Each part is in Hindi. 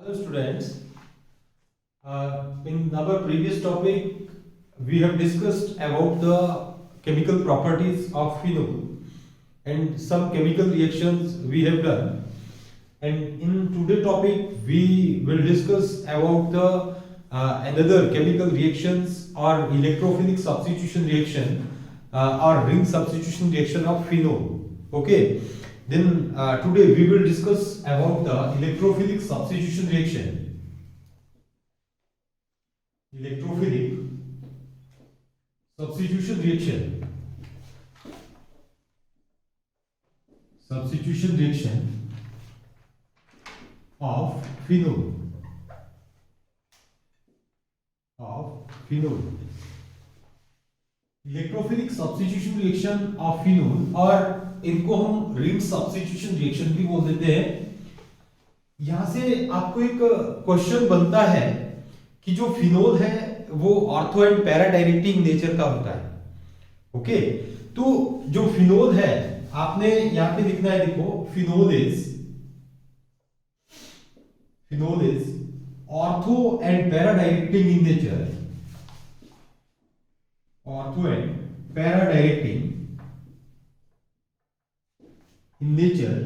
Hello students, in our previous topic we have discussed about the chemical properties of phenol and some chemical reactions we have done, and in today's topic we will discuss about the another chemical reactions or electrophilic substitution reaction or ring substitution reaction of phenol. Okay, then today we will discuss about the electrophilic substitution reaction. Electrophilic substitution reaction. Substitution reaction of phenol. Electrophilic substitution reaction of phenol, और इनको हम रिंग सब्स्टिट्यूशन रिएक्शन भी बोल देते हैं। यहां से आपको एक क्वेश्चन बनता है कि जो फिनोल है वो ortho and para directing nature का होता है। ओके, तो जो फिनोल है आपने यहां पे लिखना है, देखो phenol is ortho and para directing in nature. Ortho and para directing in nature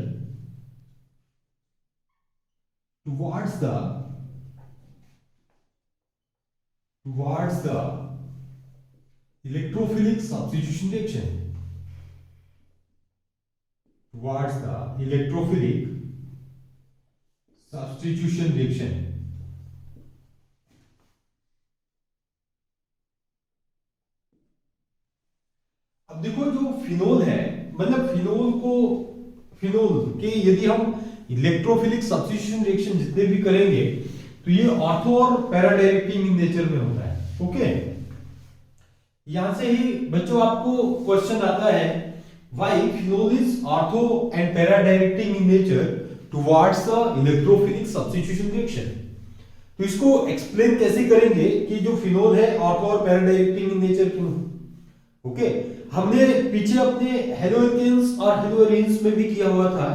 towards the electrophilic substitution reaction. Towards the electrophilic substitution reaction. अब देखो जो फिनोल है, मतलब फिनोल के यदि हम इलेक्ट्रोफिलिक सब्स्टिट्यूशन रिएक्शन जितने भी करेंगे तो ये ऑर्थो और पैरा डायरेक्टिंग इन नेचर में होता है। ओके, यहां से ही बच्चों आपको क्वेश्चन आता है, why phenol is ortho and para directing in nature towards the electrophilic substitution reaction. तो इसको एक्सप्लेन कैसे करेंगे कि जो फिनोल है ऑर्थो और पैरा डायरेक्टिंग इन नेचर क्यों? ओके, हमने पीछे अपने हेलोएल्केन्स और हेलोएरीन्स में भी किया हुआ था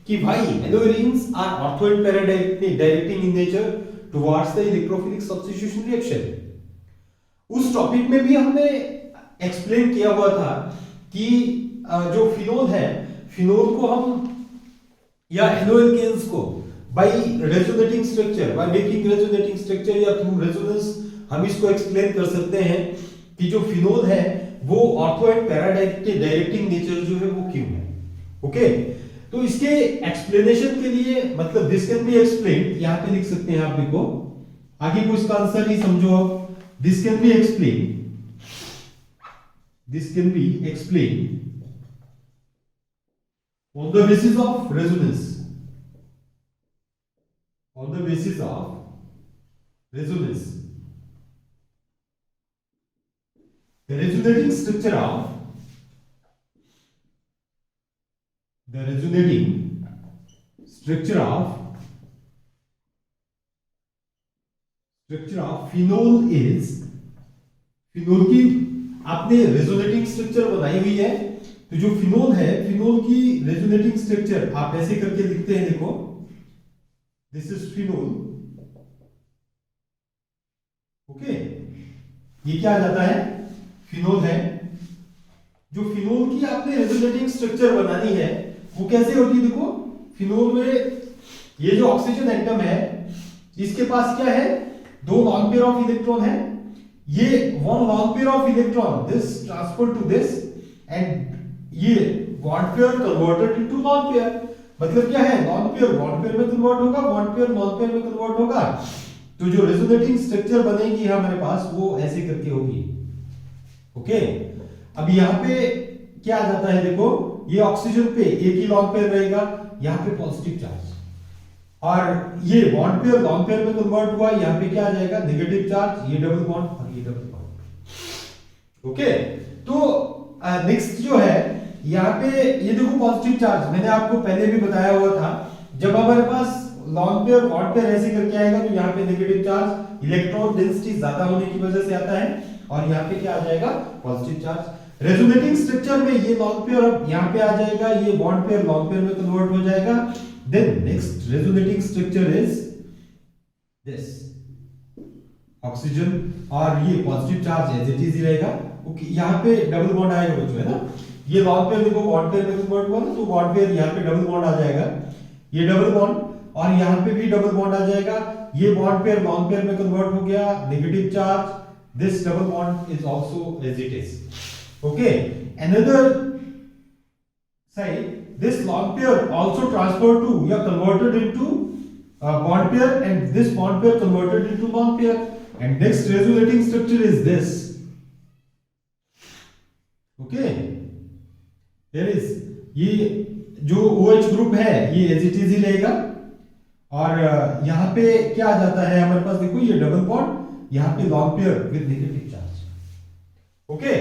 कि भाई haloarenes are ortho and para directing in nature towards the electrophilic substitution reaction. उस टॉपिक में भी हमने एक्सप्लेन किया हुआ था कि जो फिनोल है, फिनोल को हम या हेलोएल्केन्स को by resonating structure, by making resonating structure या थ्रू रेजोनेंस हम इसको एक्सप्लेन कर सकते हैं कि जो फिनोल है वो ortho and para directing nature जो है वो क्यों है। ओके, तो इसके एक्सप्लेनेशन के लिए, मतलब दिस कैन बी एक्सप्लेन, यहां पे लिख सकते हैं आप, देखो आगे को इसका आंसर नहीं समझो आप, this can be explain on the basis of resonance, The resonating structure of phenol is, phenol की आपने रेजोनेटिंग स्ट्रक्चर बनाई हुई है, तो जो फिनोल है, फिनोल की रेजोनेटिंग स्ट्रक्चर आप ऐसे करके लिखते हैं, देखो दिस इज फिनोल। ओके, ये क्या आ जाता है, फिनोल है। जो फिनोल की आपने रेजोनेटिंग स्ट्रक्चर बनानी है वो कैसे होती है, देखो फिनोल में ये जो ऑक्सीजन एटम है इसके पास क्या है, दो लॉन्ग पेयर ऑफ इलेक्ट्रॉन है, ये one lone pair of electron this transfer to this end ये bond pair converted into lone pair. मतलब क्या है, लॉन्ग पेयर बॉन्ड पेयर में कन्वर्ट होगा, बॉन्ड पेयर लॉन्ग पेयर में कन्वर्ट होगा, तो जो रेजोनेटिंग स्ट्रक्चर बनेगी हमारे पास वो ऐसे करके होगी। ओके, अब यहां पे क्या आ जाता है, देखो ये ऑक्सीजन पे एक ही लॉन्ग पेयर रहेगा, यहां पे पॉजिटिव चार्ज, और ये बॉन्ड पेयर लॉन्ग पेयर में कन्वर्ट हुआ, यहां पे क्या आ जाएगा, नेगेटिव चार्ज, ये डबल बॉन्ड और ये डबल बॉन्ड। ओके, तो नेक्स्ट जो है यहां पे ये देखो पॉजिटिव चार्ज, मैंने आपको पहले भी बताया हुआ था, जब हमारे पास लॉन्ग पेयर बॉन्ड पेयर ऐसे करके आएगा तो यहाँ पे नेगेटिव चार्ज, इलेक्ट्रॉन डेंसिटी ज्यादा होने की वजह से आता है, और यहाँ पे क्या आ जाएगा, पॉजिटिव चार्ज। रेजोनेटिंग स्ट्रक्चर में ये लॉन्ग पेयर अब यहाँ पे आ जाएगा, ये बॉन्ड पेयर लॉन्ग पेयर में कन्वर्ट हो जाएगा। Then next resonating structure is this oxygen, और ये positive charge as it is ही रहेगा। ओके, यहाँ पे डबल बॉन्ड आएगा बच्चों, है ना। ये लॉन्ग पेयर देखो बॉन्ड पेयर में कन्वर्ट हुआ ना, तो बॉन्ड पेयर यहाँ पे डबल बॉन्ड आ जाएगा, ये डबल बॉन्ड, और यहाँ पे भी डबल बॉन्ड आ जाएगा। ये बॉन्ड पेयर लॉन्ग पेयर में कन्वर्ट हो गया, negative charge, this double bond is also as it is. Okay, another side, this lone pair also transferred to या converted into bond pair, and this bond pair converted into lone pair, and next resonating structure is this. Okay, there is ये जो OH ग्रुप है ये as it is ही रहेगा, और यहाँ पे क्या आ जाता है हमारे पास, देखो ये डबल बॉन्ड, यहाँ पे lone pair with negative charge। Okay,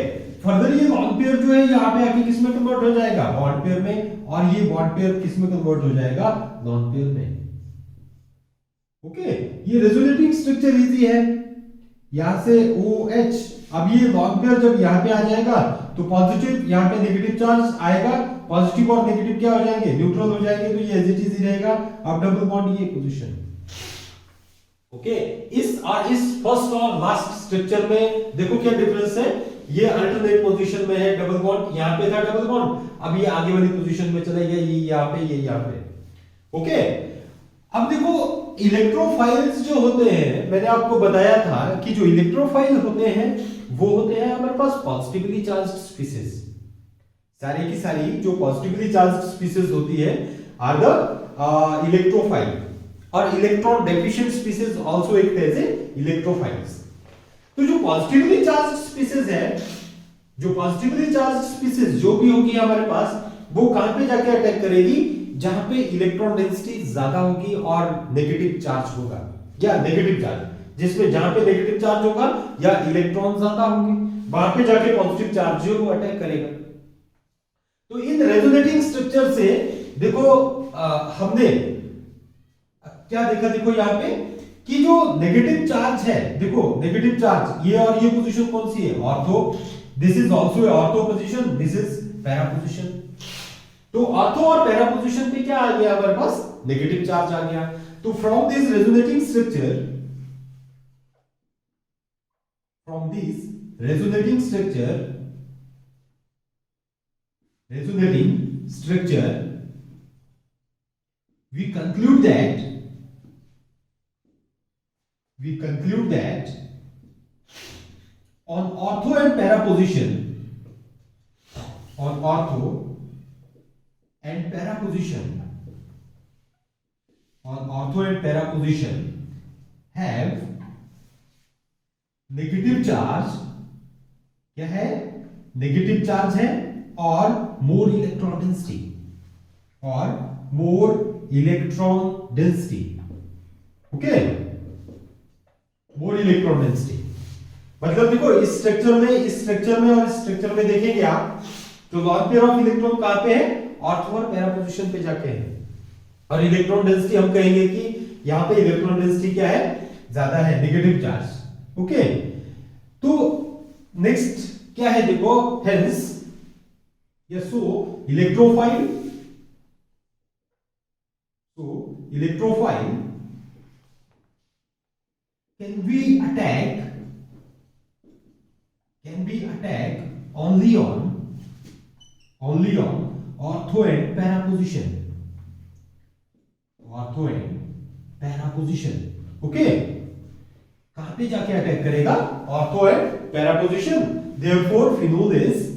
further ये लॉन्ग पेयर जो है यहाँ पे आके किस में कन्वर्ट हो जाएगा, बॉन्ड पेयर में, और ये बॉन्ड पेयर किस में कन्वर्ट हो जाएगा, लॉन पेयर में। ओके, ये रेजोनेटिंग स्ट्रक्चर इजी है, यहां से OH, अब ये लॉन पेयर जब यहाँ पे आ जाएगा तो पॉजिटिव, यहाँ पे नेगेटिव चार्ज आएगा, पॉजिटिव और नेगेटिव क्या हो जाएंगे, न्यूट्रल हो जाएंगे, तो ये एज इट इज ही रहेगा। अब डबल बॉन्ड ये पोजीशन। ओके, इस फर्स्ट और लास्ट स्ट्रक्चर में देखो क्या डिफरेंस है, ये अल्टरनेट पोजीशन में है डबल बॉन्ड, यहाँ पे था डबल बॉन्ड, अब ये आगे वाली पोजीशन में चला गया, ये यहाँ पे, ये यहाँ पे। ओके, अब देखो इलेक्ट्रोफाइल्स जो होते हैं, मैंने आपको बताया था कि जो इलेक्ट्रोफाइल होते हैं वो होते हैं हमारे पास पॉजिटिवली चार्ज्ड स्पीसीज, सारी की सारी जो पॉजिटिवली चार्ज्ड स्पीसीज होती है आर द इलेक्ट्रोफाइल, और electron deficient species also act as electrophiles. तो जो पॉजिटिवली चार्ज्ड स्पीसीज है, जो पॉजिटिवली चार्ज्ड स्पीसीज जो भी होगी हमारे पास, वो कहां पे जाके अटैक करेगी, जहां पे इलेक्ट्रॉन डेंसिटी ज्यादा होगी और नेगेटिव चार्ज होगा, या नेगेटिव चार्ज, जिसमें जहां पे नेगेटिव चार्ज होगा या इलेक्ट्रॉन ज्यादा होंगे, वहां पे जाके पॉजिटिव चार्ज जो वो अटैक करेगा। तो इन रेजोनेटिंग स्ट्रक्चर से देखो हमने क्या देखा, देखो यहाँ पे कि जो नेगेटिव चार्ज है, देखो नेगेटिव चार्ज, ये और ये पोजीशन कौन सी है, ortho, this is also ortho position, this is para position. तो ऑर्थो और पैरा पोजीशन पे क्या आ गया हमारे पास, नेगेटिव चार्ज आ गया। तो from this resonating structure, from this resonating structure we conclude that on ortho and para position, on ortho and para position, on ortho and para position have negative charge, क्या है, नेगेटिव चार्ज है, और मोर इलेक्ट्रॉन डेंसिटी, और more electron density. Okay, more electron density मतलब देखो इस स्ट्रक्चर में और इस स्ट्रक्चर में देखेंगे आप, तो लॉन पेयर ऑफ इलेक्ट्रॉन कहां पे है, ऑर्थो और पैरा पोजीशन पे जाके है, और इलेक्ट्रॉन डेंसिटी हम कहेंगे कि यहां पे इलेक्ट्रॉन डेंसिटी क्या है, ज्यादा है, नेगेटिव चार्ज। ओके, तो नेक्स्ट क्या है देखो, hence so electrophile, can be attack only on ortho and para position, okay, कहां पे जाके अटैक करेगा, ortho and para position. Therefore phenol is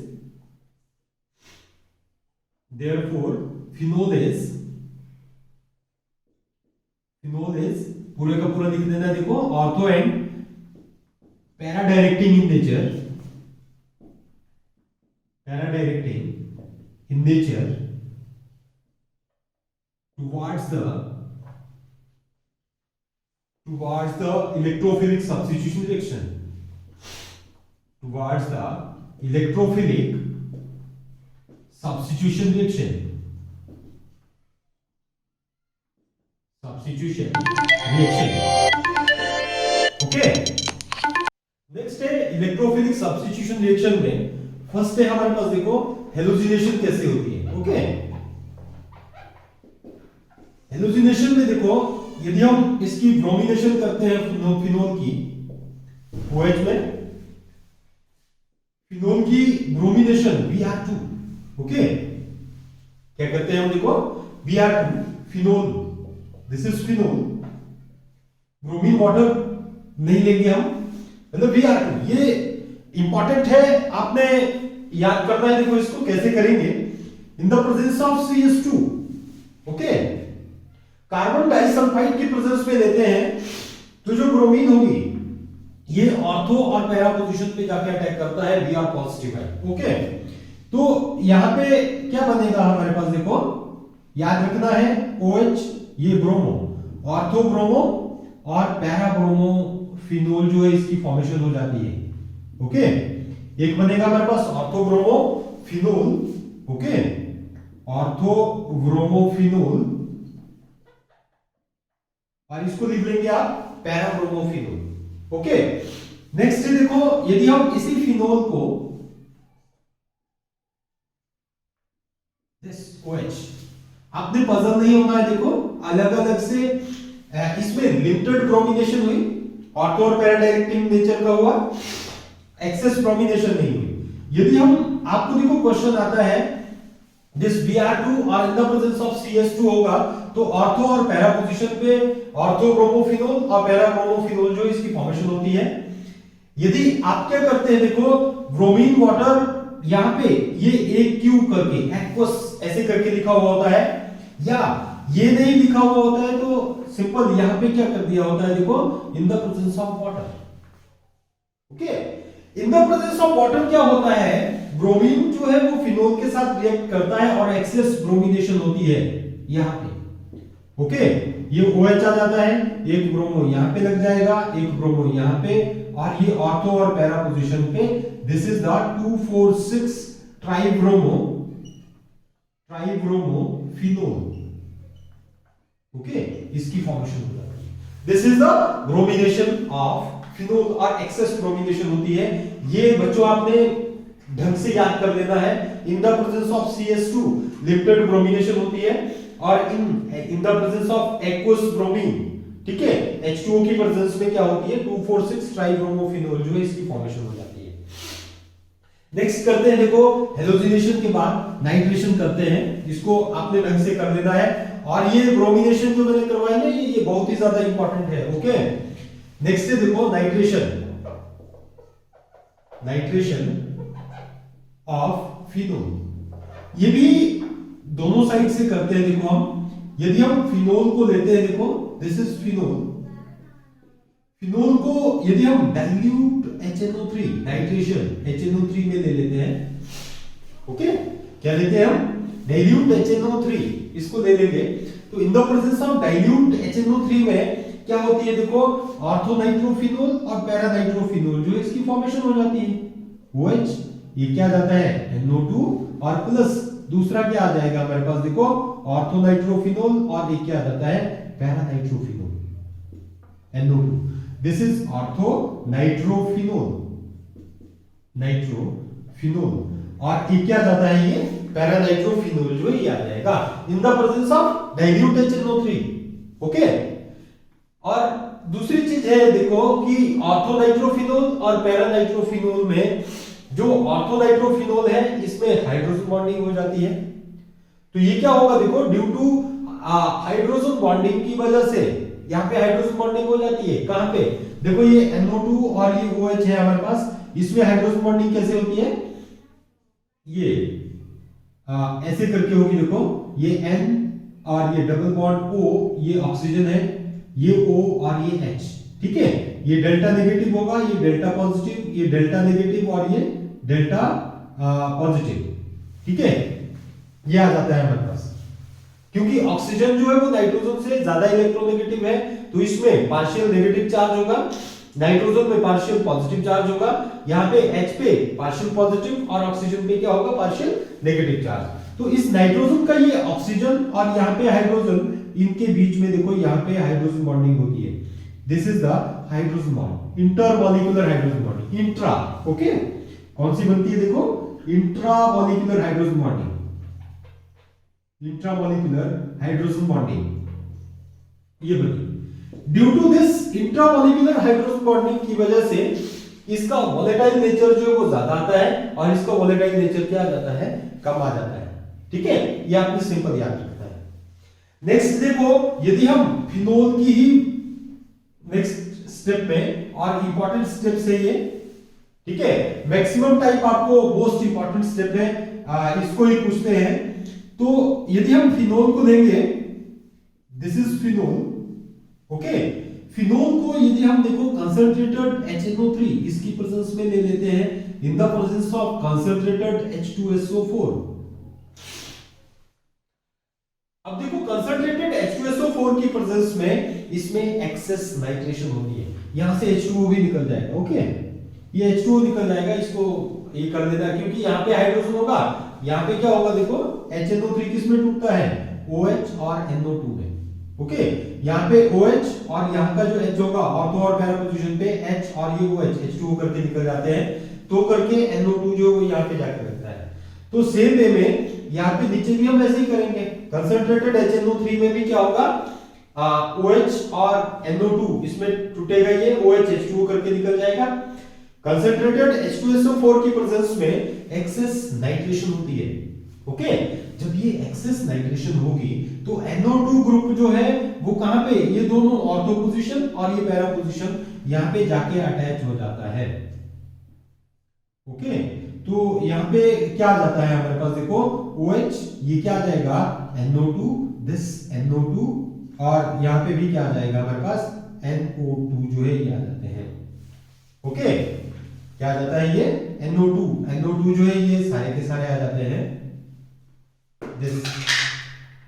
पूरे का पूरा लिख देना, देखो ortho and para directing in nature towards the electrophilic substitution reaction, okay. Next है इलेक्ट्रोफिलिक सब्स्टिट्यूशन रिएक्शन में फर्स्ट है हमारे पास, देखो हेलोजिनेशन कैसे होती है। ओके, हेलोजिनेशन में देखो यदि हम इसकी ब्रोमिनेशन करते हैं फिनोल की OH में, फिनोल की ब्रोमिनेशन Br2, ओके, क्या करते हैं हम, देखो Br2 phenol, this is phenol, bromine water नहीं लेंगे हम, मतलब Br2, ये इंपॉर्टेंट है, आपने याद करना है। देखो इसको कैसे करेंगे, इन the presence of CH2, okay, carbon disulphide की प्रेजेंस में लेते हैं तो जो ब्रोमीन होगी ये ऑर्थो और पैरा पोजीशन पे जाके अटैक करता है, Br पॉजिटिव है, ओके। तो यहां पे क्या बनेगा हमारे पास, देखो याद रखना है, OH ये ब्रोमो, ऑर्थो ब्रोमो और पैरा ब्रोमो फिनोल जो है इसकी फॉर्मेशन हो जाती है, ओके। एक बनेगा हमारे पास ortho bromo phenol, okay, ortho bromo phenol, और इसको लिख लेंगे आप para bromo phenol, okay. Next देखो, यदि हम इसी फिनोल को OH, आपने पजल नहीं होना है, देखो अलग अलग से इसमें लिमिटेड ब्रोमिनेशन हुई, ऑर्थो और पैरा डायरेक्टिंग नेचर का हुआ, एक्सेस ब्रोमिनेशन नहीं हुई। यदि हम, आपको देखो क्वेश्चन आता है दिस Br2 और इन द प्रेजेंस ऑफ CH2 होगा, तो ऑर्थो और पैरा पोजीशन पे ऑर्थो ब्रोमोफिनोल और पैरा ब्रोमोफिनोल जो इसकी फॉर्मेशन होती है। यदि आप क्या करते हैं, देखो ब्रोमीन वाटर यहां पे ये एक क्यू करके एक्वस ऐसे करके लिखा हुआ होता है, या ये नहीं लिखा हुआ होता है तो सिंपल यहां पे क्या कर दिया होता है, देखो इन the presence of water, okay. In the presence of water क्या होता है, ब्रोमीन जो है वो फिनोल के साथ रिएक्ट करता है और एक्सेस ब्रोमिनेशन होती है यहां पे, ओके। ये OH आ जाता है, एक ब्रोमो यहां पे लग जाएगा, एक ब्रोमो यहां पे, और ये ऑर्थो और पैरा पोजीशन पे, this is the 2,4,6 tribromo phenol, okay, इसकी फॉर्मेशन हो जाती है। This is the bromination of phenol, और एक्सेस ब्रोमिनेशन होती है। ये बच्चों आपने ढंग से याद कर लेना है, in the presence of CH2 limited bromination होती है, और इन the presence of aqueous bromine, ठीक है, H2O की प्रेजेंस में क्या होती है, 2,4,6 ट्राइब्रोमोफिनोल जो है इसकी फॉर्मेशन हो जाती है। नेक्स्ट करते हैं, देखो हेलोजिनेशन के बाद नाइट्रेशन करते हैं, इसको आपने ढंग से कर लेना है, और ये ब्रोमिनेशन जो मैंने करवाया ना, ये बहुत ही ज्यादा इंपॉर्टेंट है, ओके। नेक्स्ट है देखो नाइट्रेशन ऑफ फिनोल, ये भी दोनों साइड से करते हैं। देखो हम, यदि हम फिनोल को लेते हैं, देखो दिस इज फिनोल को यदि हम डाइल्यूट HNO3 नाइट्रेशन HNO3 में ले लेते हैं, ओके, क्या लेते हैं हम, डाइल्यूट HNO3, इसको ले लेंगे, तो इन the presence of dilute HNO3 में क्या होती है, देखो ऑर्थो नाइट्रोफिनोल और पैरा नाइट्रोफिनोल जो इसकी फॉर्मेशन हो जाती है, OH, ये क्या जाता है NO2, और प्लस दूसरा क्या आ जाएगा हमारे पास, देखो ऑर्थो नाइट्रोफिनोल, और ये क्या आ जाता है para nitrophenol, NO2, this is ortho nitrophenol, और ये क्या जाता है, ये पैरा नाइट्रोफिनोल जो ये आ जाएगा इन the presence of dilute HNO3, okay. और दूसरी चीज है, देखो कि ऑर्थो नाइट्रोफिनोल और पैरा नाइट्रोफिनोल में जो ऑर्थो नाइट्रोफिनोल है इसमें हाइड्रोजन बॉन्डिंग हो जाती है, तो ये क्या होगा, देखो ड्यू टू हाइड्रोजन बॉन्डिंग की वजह से यहाँ पे हाइड्रोजन बॉन्डिंग हो जाती है, कहां पे, देखो ये NO2 और ये OH है हमारे पास, इसमें हाइड्रोजन बॉन्डिंग कैसे होती है, ये ऐसे करके होगी, देखो ये N और ये डबल बॉन्ड O, ये ऑक्सीजन है, ये O और ये H, ठीक है, ये डेल्टा नेगेटिव होगा, ये डेल्टा पॉजिटिव, ये डेल्टा नेगेटिव और ये डेल्टा पॉजिटिव, ठीक है, ये आ जाता है हमारे पास। क्योंकि ऑक्सीजन जो है वो नाइट्रोजन से ज्यादा इलेक्ट्रोनेगेटिव है, तो इसमें पार्शियल नेगेटिव चार्ज होगा, नाइट्रोजन में पार्शियल पॉजिटिव चार्ज होगा, यहाँ पे H पे पार्शियल पॉजिटिव और ऑक्सीजन पे क्या होगा, पार्शियल नेगेटिव चार्ज। तो इस नाइट्रोजन का ये ऑक्सीजन और यहाँ पे हाइड्रोजन, इनके बीच में देखो यहाँ पे हाइड्रोजन बॉन्डिंग होती है, this is the hydrogen bond, intermolecular hydrogen bonding, intra, okay, कौन सी बनती है, देखो intramolecular hydrogen bonding, intramolecular hydrogen bonding ये बनी। Due to this intramolecular hydrogen bonding की वजह से इसका वोलेटाइल नेचर जो है वो ज्यादा आता है और इसका वोलेटाइल नेचर क्या आ जाता है, कम आ जाता है। ठीक है, ये आपने सिंपल याद रखना है। नेक्स्ट देखो, यदि हम फिनोल की ही नेक्स्ट स्टेप में, और इंपॉर्टेंट स्टेप है ये, ठीक है, मैक्सिमम टाइप आपको मोस्ट इंपॉर्टेंट स्टेप है, इसको ही पूछते हैं। तो यदि हम फिनोल को लेंगे, this is phenol, okay, phenol को यदि हम देखो कंसंट्रेटेड HNO3 इसकी प्रेजेंस में ले लेते हैं इन the presence of concentrated H2SO4। अब देखो कंसंट्रेटेड H2SO4 की प्रेजेंस में इसमें एक्सेस नाइट्रेशन होती है, यहां से H2O भी निकल जाएगा, ओके, ये H2O निकल जाएगा, इसको ये कर देना, क्योंकि यहाँ पे हाइड्रोजन होगा, यहाँ पे क्या होगा देखो, HNO3 किस में टूटता है, OH और NO2 में, ओके, यहाँ पे OH और यहाँ का जो H होगा ऑर्थो और पैरा पोजीशन पे H और ये OH H2O करके निकल जाते हैं, तो करके NO2 जो यहाँ पे जाकर लगता है। तो सेम वे में यहाँ पे नीचे भी हम ऐसे ही करेंगे, कंसंट्रेटेड HNO3 में भी क्या होगा, OH और NO2 इसमें टूटेगा, ये OH H2O करके निकल जाएगा। कंसंट्रेटेड H2SO4 की प्रेजेंस में एक्सेस नाइट्रेशन होती है, ओके, जब ये एक्सेस नाइट्रेशन होगी तो NO2 ग्रुप जो है वो कहां पे, ये दोनों ऑर्थो पोजीशन और ये पैरा पोजीशन यहां पे जाके अटैच हो जाता है, ओके। तो यहां पे क्या आ जाता है हमारे पास, देखो OH, ये क्या आ जाएगा NO2, दिस NO2, और यहां पे भी क्या आ जाएगा हमारे पास NO2 जो है ये आ जाते हैं, ओके, क्या आ जाता है ये NO2 जो है ये सारे के सारे आ जाते हैं,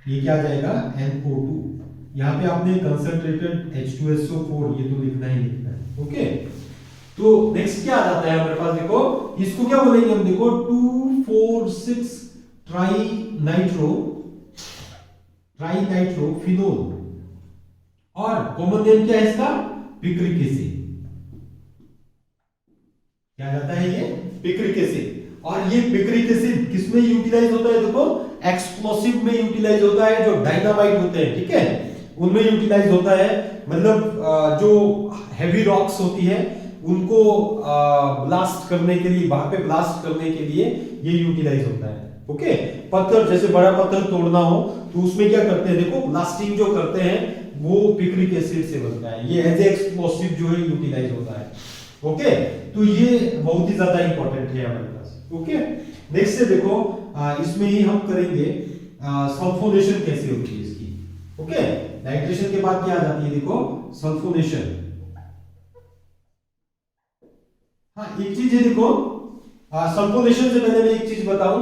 ये क्या आ जाएगा NO2। यहाँ पे आपने कंसंट्रेटेड H2SO4 ये तो लिखना ही लिखना है, ओके। तो नेक्स्ट क्या आ जाता है हमारे पास, देखो इसको क्या बोलेंगे हम, देखो 2,4,6 ट्राई नाइट्रो फिनोल, और कॉमन नेम क्या है इसका, पिक्रिक एसिड, क्या जाता है ये पिक्रिक एसिड। और ये पिक्रिक एसिड किसमें यूटिलाइज होता है, देखो एक्सप्लोसिव में यूटिलाइज होता है, जो डायनामाइट होते हैं, ठीक है, उनमें यूटिलाइज होता है, मतलब जो हैवी रॉक्स होती है उनको ब्लास्ट करने के लिए, वहां पे ब्लास्ट करने के लिए ये यूटिलाइज होता है, ओके। पत्थर, जैसे बड़ा पत्थर तोड़ना हो तो उसमें क्या करते हैं, देखो ब्लास्टिंग जो करते हैं वो पिक्रिक एसिड से बनता है, ये एज एक्सप्लोसिव जो है यूटिलाइज होता है, ओके। तो ये बहुत ही ज्यादा इंपॉर्टेंट है हमारे पास, ओके। नेक्स्ट से देखो, इसमें ही हम करेंगे सल्फोनेशन कैसे होती है इसकी, ओके। नाइट्रेशन के बाद क्या आ जाती है, देखो सल्फोनेशन। हाँ, एक चीज है देखो, सल्फोनेशन से पहले मैं एक चीज बताऊं,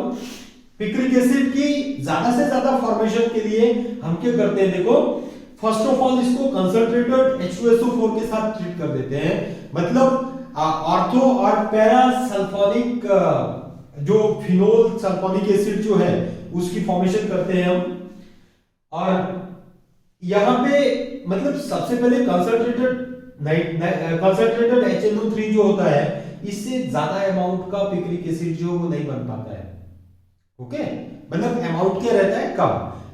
पिक्रिक एसिड की ज्यादा से ज्यादा फॉर्मेशन के लिए हम क्या करते हैं, देखो फर्स्ट ऑफ ऑल इसको कंसंट्रेटेड H2SO4 के साथ ट्रीट कर देते हैं, मतलब ऑर्थो और पैरा सल्फोनिक जो फिनोल सल्फोनिक एसिड जो है उसकी फॉर्मेशन करते हैं हम। और यहां पे मतलब सबसे पहले कंसंट्रेटेड HNO3 जो होता है इससे ज्यादा अमाउंट का पिक्रिक एसिड जो वो नहीं बन पाता है, ओके, मतलब अमाउंट क्या रहता है, कम।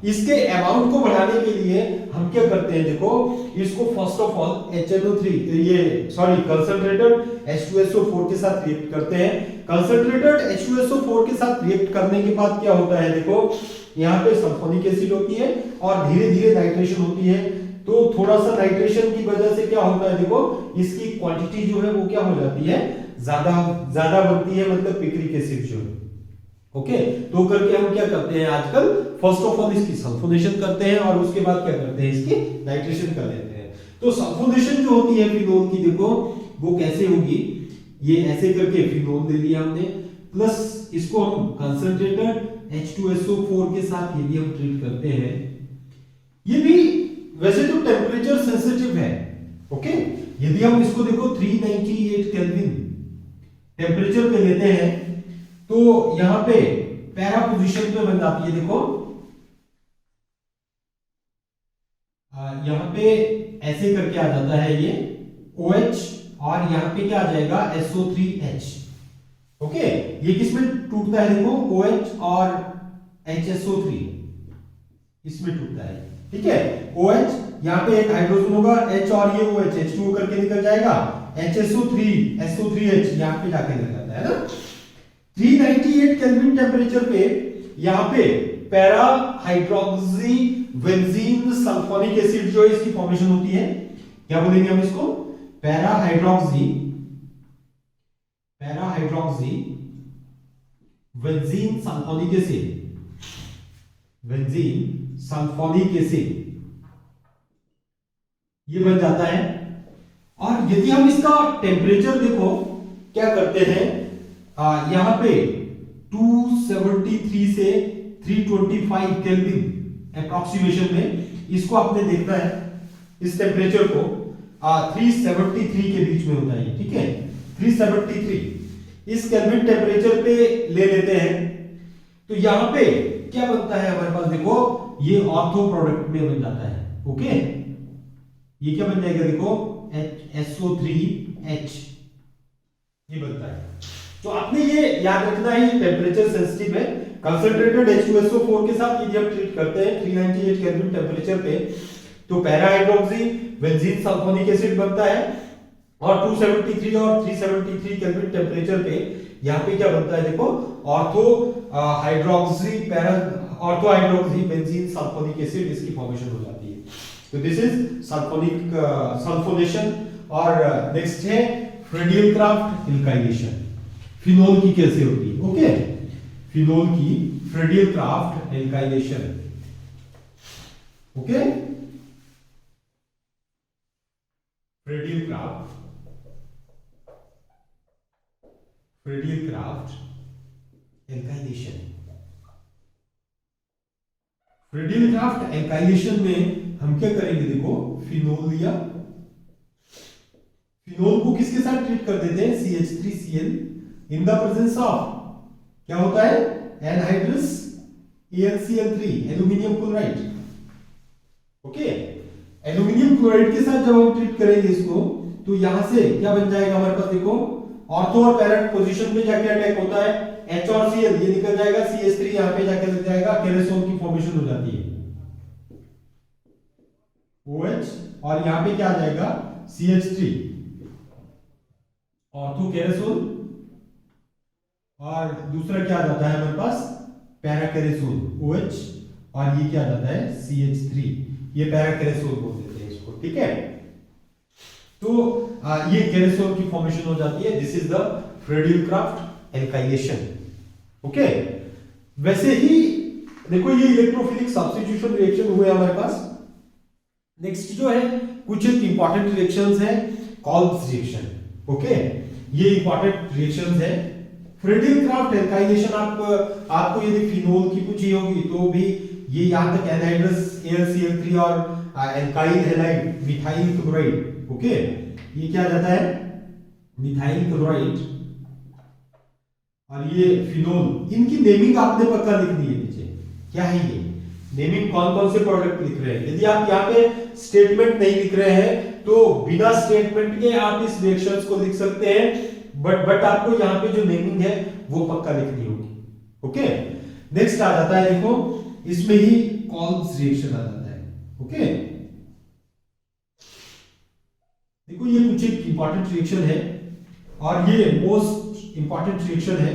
इसके अमाउंट को बढ़ाने के लिए हम क्या करते हैं, देखो इसको first of all concentrated H2SO4 के साथ रिएक्ट करते हैं। कंसंट्रेटेड H2SO4 के साथ रिएक्ट करने के बाद क्या होता है, देखो यहाँ पे सल्फोनिक एसिड होती है और धीरे धीरे नाइट्रेशन होती है। तो थोड़ा सा नाइट्रेशन की वजह से क्या होता है, देखो इसकी क्वांटिटी जो है वो क्या हो जाती है, ज्यादा बनती है, मतलब पिक्रिक एसिड जो है, ओके। तो करके हम क्या करते हैं आजकल, फर्स्ट ऑफ ऑल इसकी सल्फोनेशन करते हैं और उसके बाद क्या करते हैं, इसकी नाइट्रेशन कर देते हैं। तो सल्फोनेशन जो होती है फिनोल की, देखो वो कैसे होगी, ये ऐसे करके फिनोल ले लिया हमने, प्लस इसको हम कंसंट्रेटेड H2SO4 के साथ ये भी हम ट्रीट करते हैं। ये भी वैसे तो टेम्परेचर सेंसिटिव है, ओके। यदि हम इसको देखो 398 केल्विन टेम्परेचर पे लेते हैं तो यहां पे पैरा पोजीशन पे बन जाती है, देखो यहां पे ऐसे करके आ जाता है ये OH और यहां पे क्या आ जाएगा SO3H, ओके। ये किसमें टूटता है, देखो OH और HSO3 इसमें टूटता है, ठीक है, OH, यहाँ पे एक हाइड्रोजन होगा H और ये OH H2O करके निकल जाएगा, HSO3 यहाँ पे जाके लग जाता है ना। 398 केल्विन टेम्परेचर पे यहाँ पे para hydroxy benzene sulphonic acid जो है इसकी फॉर्मेशन होती है। क्या बोलेंगे हम इसको? Para hydroxy benzene sulphonic acid, ये बन जाता है। और यदि हम इसका टेम्परेचर देखो क्या करते हैं, यहां पे 273 से 325 केल्विन अप्रोक्सीमेशन में इसको आपने देखना है, इस टेम्परेचर को 373 के बीच में होता है, ठीक है, 373 इस केल्विन टेम्परेचर पे ले लेते हैं। तो यहां पे क्या बनता है हमारे पास, देखो ये ऑर्थो प्रोडक्ट में बन जाता है। ओके, ये क्या बन जाएगा, देखो SO3H ये बनता है। तो आपने ये याद रखना है, ये टेम्परेचर सेंसिटिव है। कंसंट्रेटेड H2SO4 के साथ यदि हम ट्रीट करते हैं 398 केल्विन टेम्परेचर पे, तो para hydroxy benzene sulphonic acid बनता है। और 273 और 373 केल्विन टेम्परेचर पे यहाँ पे क्या बनता है, देखो ortho hydroxy benzene sulphonic acid, इसकी फॉर्मेशन हो जाती है। तो दिस इज सल्फोनेशन। और नेक्स्ट है फ्रेडियलक्राफ्ट एल्काइलेशन। फिनोल की कैसे होती है? ओके, फिनोल की Friedel Crafts alkylation. Okay, Friedel Crafts alkylation. Friedel Crafts alkylation में हम क्या करेंगे, देखो फिनोल लिया, फिनोल को किसके साथ ट्रीट कर देते हैं, CH3Cl in the presence of क्या होता है, anhydrous AlCl3 aluminium chloride. Okay, aluminium chloride के साथ जब हम ट्रीट करेंगे इसको, तो यहां से क्या बन जाएगा हमारे पास, देखो ऑर्थो और पैरेंट पोजीशन पे जाके अटैक होता है, H और Cl ये निकल जाएगा, CH3 यहां पे जाके लग जाएगा, केरोसिन की फॉर्मेशन हो जाती है, OH, और यहां पे क्या आ जाएगा, CH3 ऑर्थो केरोसिन, और दूसरा क्या आ जाता है हमारे पास, पैरा केरोसिन OH, और ये क्या आ जाता है, CH3, ये पैरा केरोसिन बोल देते हैं इसको, ठीक है। तो ये केरोसिन की फॉर्मेशन हो जाती है। This is the Friedel Crafts alkylation. Okay, वैसे ही देखो ये इलेक्ट्रोफिलिक सब्स्टिट्यूशन रिएक्शन हुए हमारे पास। नेक्स्ट जो है कुछ एक इंपॉर्टेंट रिएक्शंस है, कॉल्ब्स रिएक्शन। ओके, ये इंपॉर्टेंट रिएक्शंस है। फ्रेडियलक्राफ्ट एल्काइलेशन आपको यदि फिनोल की पूछी होगी तो भी ये यहां तक एनहाइड्रस AlCl3 और alkyl halide methyl chloride. Okay, ये क्या आ जाता है, मिथाइल क्लोराइड, और ये फिनोल। इनकी नेमिंग आपने पक्का लिखनी है नीचे, क्या है ये नेमिंग, कौन कौन से प्रोडक्ट लिख रहे हैं। यदि आप यहाँ पे स्टेटमेंट नहीं लिख रहे हैं तो बिना स्टेटमेंट के आप इस रिएक्शंस को लिख सकते हैं, बट आपको यहाँ पे जो नेमिंग है वो पक्का लिखनी होगी। ओके, नेक्स्ट आ जाता है, देखो इसमें ही कॉल्ब्स रिएक्शन आ जाता है। ओके, देखो ये कुछ एक इंपॉर्टेंट रिएक्शन है, और ये मोस्ट इंपॉर्टेंट रिएक्शन है,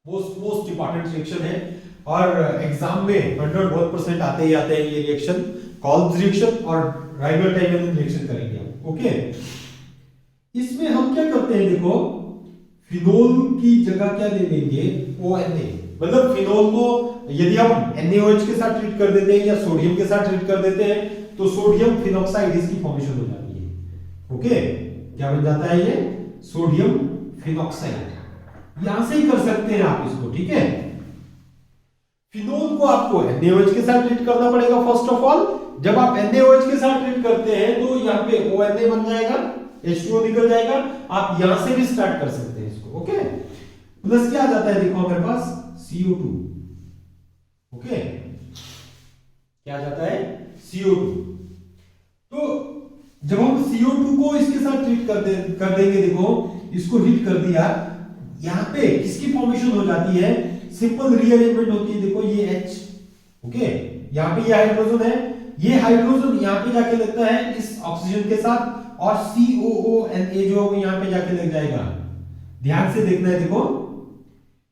मोस्ट इंपॉर्टेंट रिएक्शन है, और एग्जाम में 100% आते ही आते हैं ये रिएक्शन, कॉल्ब्स रिएक्शन और राइबोटाइमिन रिएक्शन करेंगे हम। ओके, इसमें हम क्या करते हैं, देखो फिनोल की जगह क्या ले लेंगे, ONA, मतलब फिनोल को यदि हम NaOH के साथ ट्रीट कर देते हैं या सोडियम के साथ ट्रीट कर देते हैं तो सोडियम फिनॉक्साइड इसकी फॉर्मेशन हो जाती है। ओके, क्या बन जाता है ये, सोडियम फिनॉक्साइड। यहां से ही कर सकते हैं आप इसको, ठीक है। फिनोल को आपको NaOH के साथ ट्रीट करना पड़ेगा फर्स्ट ऑफ ऑल। जब आप NaOH के साथ ट्रीट करते हैं तो यहाँ पे ONA बन जाएगा, H2O निकल जाएगा, आप यहां से भी स्टार्ट कर सकते हैं इसको। ओके, प्लस क्या आ जाता है, देखो हमारे पास CO2। ओके, क्या आ जाता है, CO2। तो जब हम CO2 को इसके साथ ट्रीट कर देंगे, देखो इसको हीट कर दिया, यहां पे किसकी फॉर्मेशन हो जाती है, सिंपल रीअरेंजमेंट होती है, देखो ये H। ओके, यहाँ पे ये हाइड्रोजन है, ये हाइड्रोजन यहाँ पे जाके लगता है इस ऑक्सीजन के साथ, और COONA जो है यहाँ पे जाके लग जाएगा। ध्यान से देखना है, देखो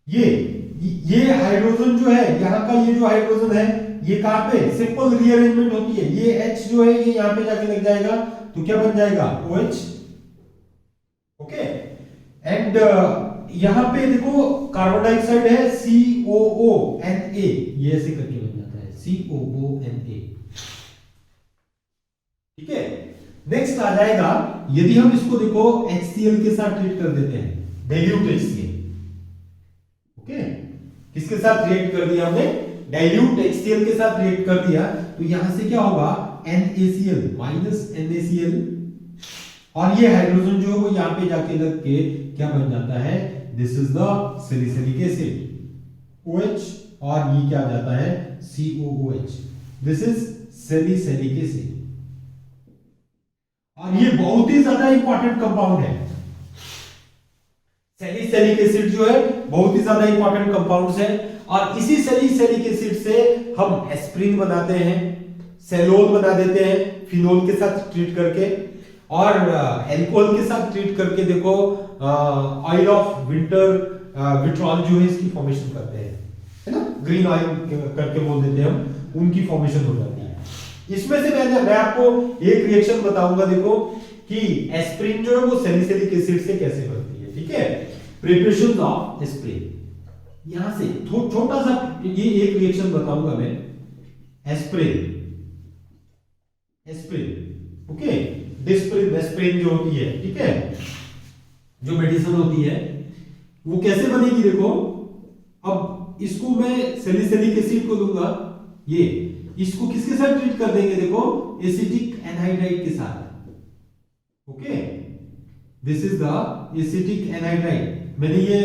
ये हाइड्रोजन जो है, यहाँ का ये जो हाइड्रोजन है, ये कहां पे सिंपल रीअरेंजमेंट होती है, ये H जो है ये यहाँ पे जाके लग जाएगा, तो क्या बन जाएगा OH। ओके, एंड यहां पे देखो कार्बन डाइऑक्साइड है COONA, ये ऐसे करके बन जाता है COONA। ठीक है, नेक्स्ट आ जाएगा, यदि हम इसको देखो HCl के साथ ट्रीट कर देते हैं, डाइल्यूट HCl। ओके, किसके साथ रिएक्ट कर दिया हमने, डाइल्यूट HCl के साथ रिएक्ट कर दिया, तो यहां से क्या होगा NaCl माइनस NaCl, और ये हाइड्रोजन जो है वो यहां पे जाके लग के क्या बन जाता है, this is the salicylic acid OH, और ये क्या आ जाता है COOH, this is salicylic acid. और ये बहुत ही ज्यादा इंपॉर्टेंट कंपाउंड है, सैलिसिलिक एसिड जो है बहुत ही ज्यादा इंपॉर्टेंट कंपाउंड्स है, और इसी सैलिसिलिक एसिड से हम एस्प्रिन बनाते हैं, सेलोल बना देते हैं फिनोल के साथ ट्रीट करके, और एल्कोहल के साथ ट्रीट करके देखो ऑयल ऑफ विट्रॉल जो है इसकी फॉर्मेशन करते हैं, है ना, ग्रीन ऑयल करके बोल देते हैं हम, उनकी फॉर्मेशन हो जाती है। इसमें से मैं आपको एक रिएक्शन बताऊंगा, देखो कि एस्प्रिन जो है वो सैलिसिलिक एसिड से कैसे बनती है। ठीक है, प्रिपरेशन ऑफ एस्प्रिन, यहां से छोटा सा ये एक रिएक्शन बताऊंगा मैं, एस्प्रिन, ओके, डिस्प्रिन, एस्प्रिन जो होती है, ठीक है, जो मेडिसिन होती है वो कैसे बनेगी, देखो अब इसको मैं सैलिसिलिक एसिड को दूंगा, ये इसको किसके साथ ट्रीट कर देंगे, देखो एसिटिक एनहाइड्राइड के साथ। Okay, this is the acetic anhydride, मैंने ये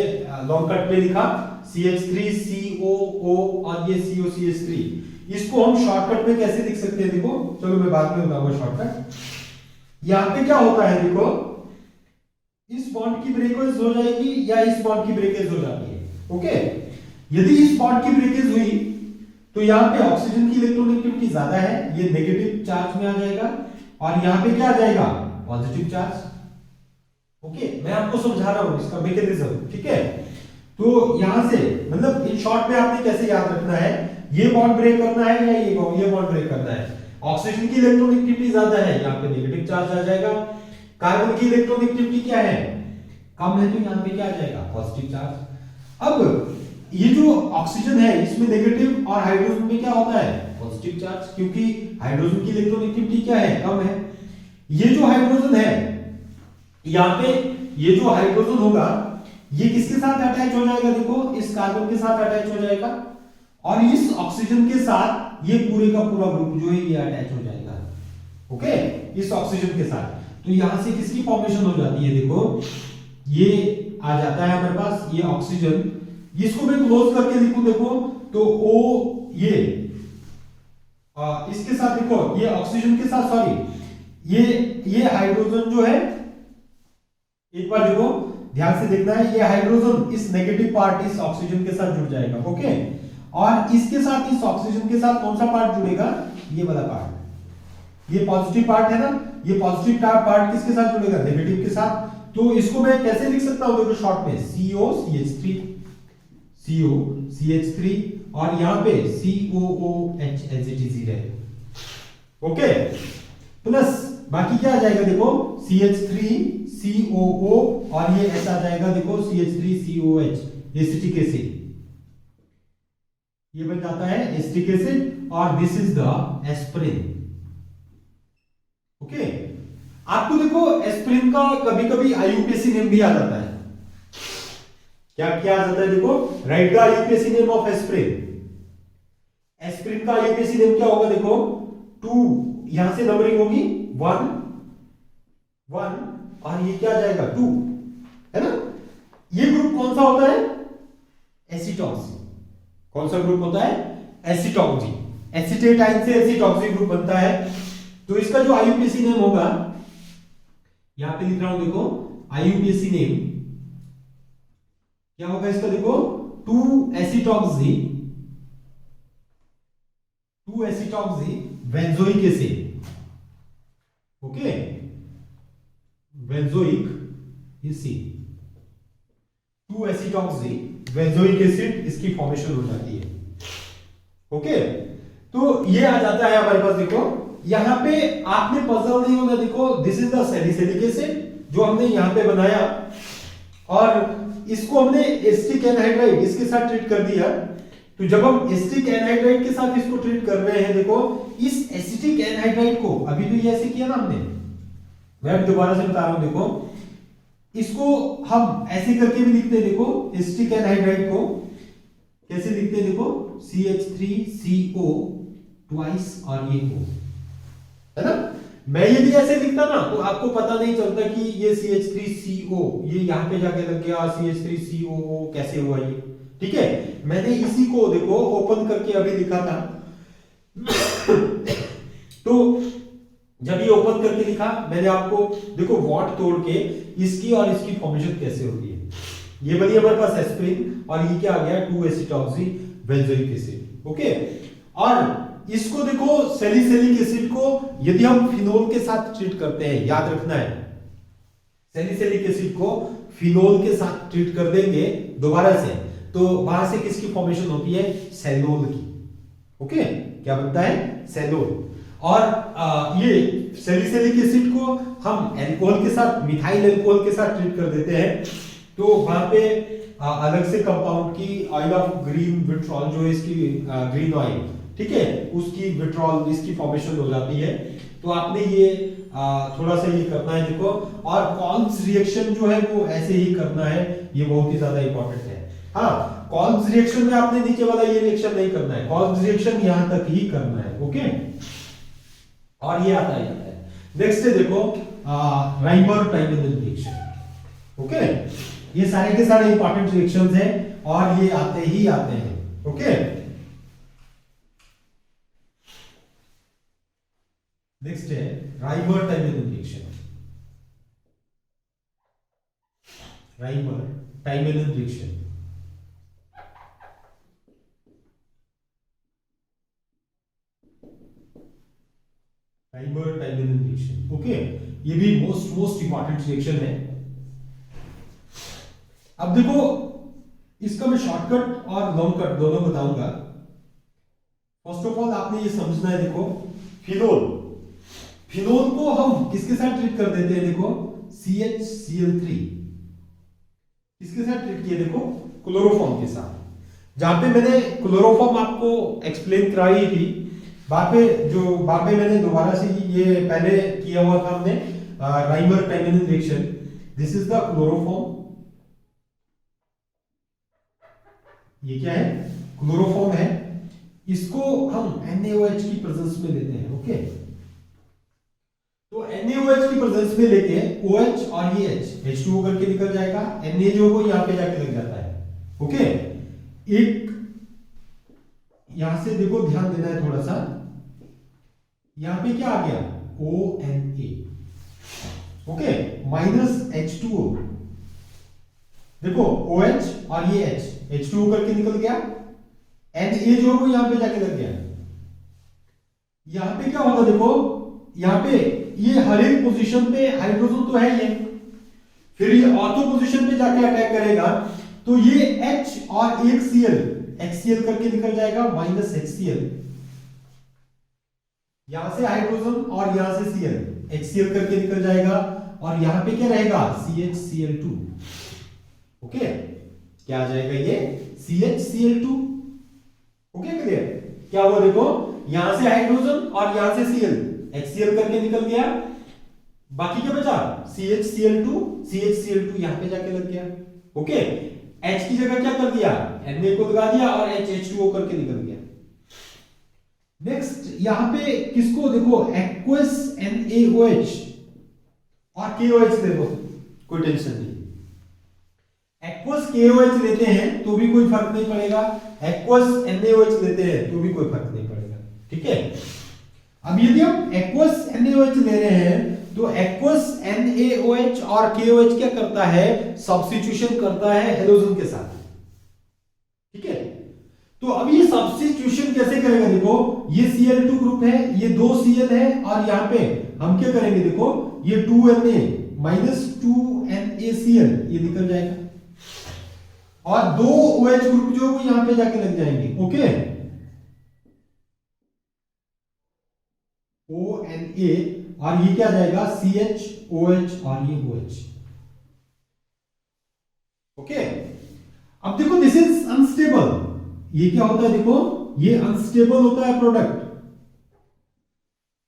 लॉन्ग कट में लिखा CH3COO और ये COCH3, इसको हम शॉर्टकट में कैसे लिख सकते हैं, देखो चलो मैं बाद में बताऊंगा शॉर्टकट। यहां पे क्या होता है, देखो इस बॉन्ड की ब्रेकेज हो जाएगी या इस बॉन्ड की ब्रेकेज हो जाती है। ओके, यदि इस बॉन्ड की ब्रेकेज हुई तो यहां पे ऑक्सीजन की इलेक्ट्रोनेगेटिविटी ज्यादा है, ये नेगेटिव चार्ज में आ जाएगा, और यहां पे क्या आ जाएगा पॉजिटिव चार्ज। ओके, मैं आपको समझा रहा हूं इसका मैकेनिज्म। ठीक है, तो यहां से मतलब इन शॉर्ट में आपने कैसे याद रखना है, ये बॉन्ड ब्रेक करना है या ये बॉन्ड ब्रेक करना है, ऑक्सीजन की इलेक्ट्रोनेगेटिविटी ज्यादा है, यहाँ पे नेगेटिव चार्ज आ जाएगा, कार्बन की इलेक्ट्रोनेगेटिविटी क्या है कम है, तो यहाँ पे क्या आ जाएगा पॉजिटिव चार्ज। अब ये जो ऑक्सीजन है इसमें नेगेटिव, और हाइड्रोजन में क्या होता है पॉजिटिव चार्ज, क्योंकि हाइड्रोजन की इलेक्ट्रोनेगेटिविटी क्या है कम है। ये जो हाइड्रोजन है यहाँ पे, ये जो हाइड्रोजन होगा ये किसके साथ अटैच हो जाएगा, देखो इस कार्बन के साथ अटैच हो जाएगा, और इस ऑक्सीजन के साथ ये पूरे का पूरा ग्रुप जो है ये अटैच हो जाएगा। ओके, इस ऑक्सीजन के साथ, तो यहां से किसकी फॉर्मेशन हो जाती है, देखो ये आ जाता है हमारे पास ये ऑक्सीजन, इसको मैं क्लोज करके लिखूं देखो तो O ये इसके साथ देखो ये ऑक्सीजन के साथ, सॉरी ये हाइड्रोजन जो है, एक बार देखो ध्यान से देखना है, ये हाइड्रोजन इस नेगेटिव पार्ट इस ऑक्सीजन के साथ जुड़ जाएगा। ओके, और इसके साथ इस ऑक्सीजन के साथ कौन सा पार्ट जुड़ेगा, ये वाला पार्ट, ये पॉजिटिव पार्ट है ना, ये पॉजिटिव पार्ट किसके साथ जुड़ेगा नेगेटिव के साथ। तो इसको मैं कैसे लिख सकता हूं, देखो शॉर्ट में COCH3 और यहां पे COOH एज इट इज है। ओके, प्लस बाकी क्या आ जाएगा, देखो CH3COO और ये ऐसा आ जाएगा, देखो CH3COH एसिटिक एसिड, ये बन जाता है एसिटिक एसिड, और this is the aspirin. Okay, आपको देखो एस्प्रिन का कभी कभी IUPAC नेम भी आ जाता है, क्या क्या आ जाता है, देखो right the IUPAC name of aspirin. Aspirin का IUPAC नेम क्या होगा, देखो 2, यहां से नंबरिंग होगी 1 और ये क्या आ जाएगा 2, है ना। ये ग्रुप कौन सा होता है, एसिटॉक्सी। कौन सा ग्रुप होता है, एसिटॉक्सी, एसिटेटाइन से एसिटॉक्सी ग्रुप बनता है। तो इसका जो IUPAC नेम होगा, यहां पे लिख रहा हूं देखो IUPAC नेम क्या होगा इसका, देखो 2 acetoxy 2 acetoxy benzoic acid, okay, benzoic acid, 2 acetoxy benzoic acid, इसकी फॉर्मेशन हो जाती है, ओके। तो ये आ जाता है हमारे पास, देखो यहां पे आपने पजल नहीं होना, देखो this is the salicylic acid जो हमने यहां पे बनाया, और इसको हमने एसिटिक एनहाइड्राइड इसके साथ ट्रीट कर दिया। तो जब हम एसिटिक एनहाइड्राइड के साथ इसको ट्रीट कर रहे हैं, देखो इस एसिटिक एनहाइड्राइड को अभी तो ये ऐसे किया ना हमने, मैं दोबारा से बता रहा हूं, देखो इसको हम ऐसे करके भी लिखते हैं, देखो एसिटिक एनहाइड्राइड को कैसे लिखते हैं, देखो CH3CO ट्वाइस और ये O, है ना। मैं यदि ऐसे लिखता ना तो आपको पता नहीं चलता कि ये CH3CO ये यहां पे जाके लग गया, CH3COO कैसे हुआ ये, ठीक है। मैंने इसी को देखो ओपन करके अभी लिखा था तो जब ये ओपन करके लिखा मैंने आपको, देखो वॉट तोड़ के इसकी और इसकी फॉर्मेशन कैसे होती है, ये बनी हमारे पास एस्पिरिन और ये क्या आ गया 2 एसिटॉक्सी बेंजोइक एसिड, ओके। और इसको देखो सैलिसिलिक एसिड को यदि हम फिनोल के साथ ट्रीट करते हैं, याद रखना है सैलिसिलिक एसिड को फिनोल के साथ ट्रीट कर देंगे दोबारा से, तो वहां से किसकी फॉर्मेशन होती है, सैलोल की, ओके। क्या बनता है, सैलोल। और ये सैलिसिलिक एसिड को हम अल्कोहल के साथ, मिथाइल अल्कोहल के साथ ट्रीट कर देते हैं, तो वहां पे अलग से कंपाउंड की ऑयल ऑफ ग्रीन विट्रॉल जो है इसकी ग्रीन ऑयल, ठीक है, उसकी विट्रॉल इसकी फॉर्मेशन हो जाती है। तो आपने ये थोड़ा सा ये करना है, देखो। और कॉल्स रिएक्शन जो है वो ऐसे ही करना है, ये बहुत ही ज्यादा इंपॉर्टेंट है। हाँ, कॉल्स रिएक्शन में आपने नीचे वाला ये रिएक्शन नहीं करना है, कॉल्स रिएक्शन यहां तक ही करना है, ओके। और ये आता है नेक्स्ट है, देखो राइमर टाइमिनल रिएक्शन, ओके। ये सारे के सारे इंपॉर्टेंट रिएक्शंस हैं और ये आते ही आते हैं, ओके। नेक्स्ट है Reimer Tiemann reaction, Reimer Tiemann reaction, Reimer Tiemann reaction, okay. ये भी मोस्ट इंपॉर्टेंट रिएक्शन है। अब देखो इसका मैं शॉर्टकट और लॉन्ग कट दोनों बताऊंगा। फर्स्ट ऑफ ऑल आपने ये समझना है, देखो फिनोल, फिनोल को हम किसके साथ ट्रीट कर देते हैं, देखो CHCl3 किसके साथ ट्रीट किया, देखो क्लोरोफॉर्म के साथ। जहां पे मैंने क्लोरोफॉर्म आपको एक्सप्लेन कराई थी, वहां पे मैंने दोबारा से ये पहले किया हुआ था हमने Reimer Tiemann reaction. This is the chloroform, ये क्या है, क्लोरोफॉर्म है। इसको हम NaOH की प्रेजेंस में लेते हैं, ओके। तो NaOH की प्रेजेंस में लेके OH और ये H2O करके निकल जाएगा, Na जो वो यहां पे जाके लग जाता है, ओके। एक यहां से देखो ध्यान देना है थोड़ा सा, यहां पे क्या आ गया ONA, ओके, माइनस H2O, देखो OH और ये H2O करके निकल गया, Na जो वो यहां पे जाके लग गया। यहां पे क्या होगा, देखो यहां पे ये हर एक पोजीशन पे हाइड्रोजन तो है, ये फिर ये ऑर्थो पोजीशन पे जाके अटैक करेगा, तो ये H और एक Cl HCl करके निकल जाएगा, माइनस HCl, यहां से हाइड्रोजन और यहां से Cl HCl करके निकल जाएगा, और यहां पे क्या रहेगा CHCl2, ओके। क्या आ जाएगा ये CHCl2, ओके, क्लियर। क्या हुआ, देखो यहां से हाइड्रोजन और यहां से Cl HCl करके निकल गया, बाकी क्या बचा CHCl2 यहां पे जाके लग गया, ओके। H की जगह क्या कर दिया, Na को लगा दिया और H2O करके निकल गया। नेक्स्ट यहां पे किसको, देखो एक्वस NaOH और KOH ले लो, कोई टेंशन नहीं। एक्वस KOH लेते हैं तो भी कोई फर्क नहीं पड़ेगा, एक्वस NaOH लेते हैं तो भी कोई फर्क नहीं पड़ेगा, ठीक है। अब यदि हम एक्वस NaOH ले रहे हैं तो एक्वस NaOH और KOH क्या करता है, सब्स्टिट्यूशन करता है हेलोजन के साथ, ठीक है। तो अब ये सब्स्टिट्यूशन कैसे करेगा, देखो ये Cl2 ग्रुप है, ये 2 Cl है, और यहां पे हम क्या करेंगे, देखो ये 2Na माइनस 2NaCl ये निकल जाएगा, और 2 OH ग्रुप जो वो यहां पे जाके लग जाएंगे। ओके, ONa, और ये क्या आ जाएगा CHOH, और ये OH। ओके, अब देखो दिस इज अनस्टेबल, ये क्या होता है, देखो ये अनस्टेबल होता है प्रोडक्ट।